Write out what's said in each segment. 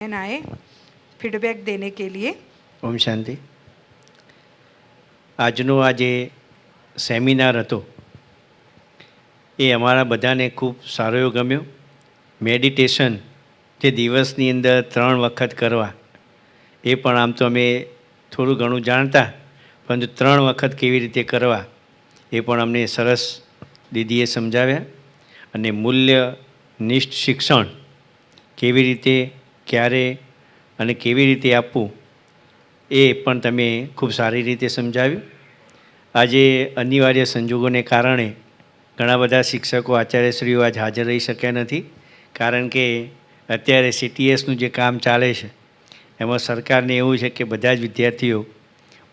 आए फीडबैक देने के लिए। ओम शांति। આજનો આ જે સેમિનાર હતો એ અમારા બધાને ખૂબ સારો એવો ગમ્યો. મેડિટેશન જે દિવસની અંદર 3 વખત કરવા એ પણ આમ તો અમે થોડું ઘણું જાણતા, પરંતુ 3 વખત કેવી રીતે કરવા એ પણ અમને સરસ દીદીએ સમજાવ્યા. અને મૂલ્યનિષ્ઠ શિક્ષણ કેવી રીતે, ક્યારે અને કેવી રીતે આપવું એ પણ તમે ખૂબ સારી રીતે સમજાવ્યું. આજે અનિવાર્ય સંજોગોને કારણે ઘણા બધા શિક્ષકો આચાર્યશ્રીઓ આજ હાજર રહી શક્યા નથી, કારણ કે અત્યારે CTSનું જે કામ ચાલે છે એમાં સરકારને એવું છે કે બધા જ વિદ્યાર્થીઓ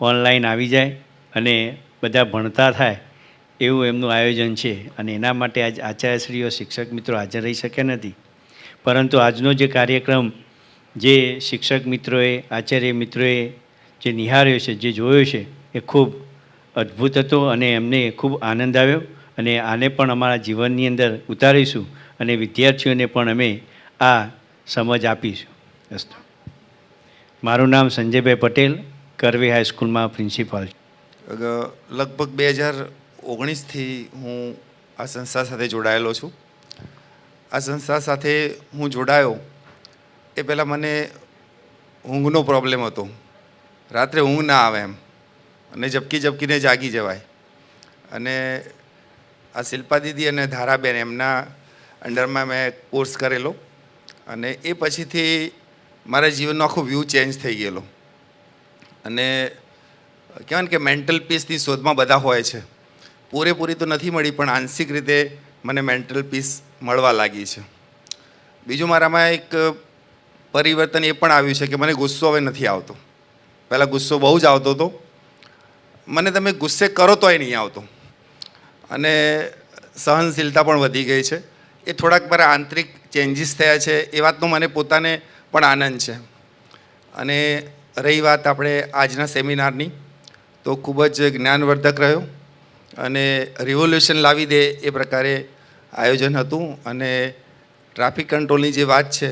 ઓનલાઈન આવી જાય અને બધા ભણતા થાય એવું એમનું આયોજન છે. અને એના માટે આજ આચાર્યશ્રીઓ, શિક્ષક મિત્રો હાજર રહી શક્યા નથી. પરંતુ આજનો જે કાર્યક્રમ જે શિક્ષક મિત્રોએ, આચાર્ય મિત્રોએ જે નિહાળ્યો છે, જે જોયો છે, એ ખૂબ અદ્ભુત હતો અને એમને ખૂબ આનંદ આવ્યો. અને આને પણ અમારા જીવનની અંદર ઉતારીશું અને વિદ્યાર્થીઓને પણ અમે આ સમજ આપીશું. અસ્તુ. મારું નામ સંજયભાઈ પટેલ, કરવી હાઈસ્કૂલમાં પ્રિન્સિપાલ. લગભગ 2019થી હું આ સંસ્થા સાથે જોડાયેલો છું. આ સંસ્થા સાથે હું જોડાયો એ પહેલાં મને ઊંઘનો પ્રોબ્લેમ હતો. રાત્રે ઊંઘ ના આવે એમ, અને ઝબકીને જાગી જવાય. અને આ શિલ્પા દીદી અને ધારાબેન એમના અંડરમાં મેં કોર્સ કરેલો, અને એ પછીથી મારા જીવનનો આખો વ્યૂ ચેન્જ થઈ ગયેલો. અને કહેવાય ને કે મેન્ટલ પીસની શોધમાં બધા હોય છે. પૂરેપૂરી તો નથી મળી, પણ આંશિક રીતે મને મેન્ટલ પીસ મળવા લાગી છે. બીજું મારામાં એક પરિવર્તન એ પણ આવ્યું છે કે મને ગુસ્સો હવે નથી આવતો. પહેલાં ગુસ્સો બહુ જ આવતો હતો. મને તમે ગુસ્સે કરો તોય નહીં આવતો. અને સહનશીલતા પણ વધી ગઈ છે. એ થોડાક મારા આંતરિક ચેન્જીસ થયા છે, એ વાતનો મને પોતાને પણ આનંદ છે. અને રહી વાત આપણે આજના સેમિનારની, તો ખૂબ જ જ્ઞાનવર્ધક રહ્યો અને રિવોલ્યુશન લાવી દે એ પ્રકારે આયોજન હતું. અને ટ્રાફિક કંટ્રોલની જે વાત છે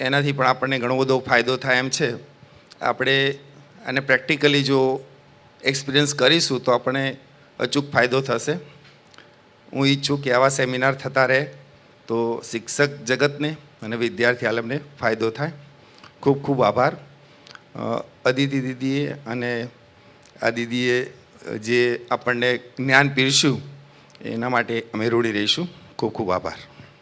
એનાથી પણ આપણને ઘણો બધો ફાયદો થાય એમ છે. આપણે આને પ્રેક્ટિકલી જો એક્સપિરિયન્સ કરીશું તો આપણે અચૂક ફાયદો થશે. હું ઈચ્છું કે આવા સેમિનાર થતા રહે તો શિક્ષક જગતને અને વિદ્યાર્થી આલમને ફાયદો થાય. ખૂબ ખૂબ આભાર અદિતિ દીદીએ અને આ દીદીએ જે આપણને જ્ઞાન પીરસ્યું એના માટે અમે ઋણી રહીશું. ખૂબ ખૂબ આભાર.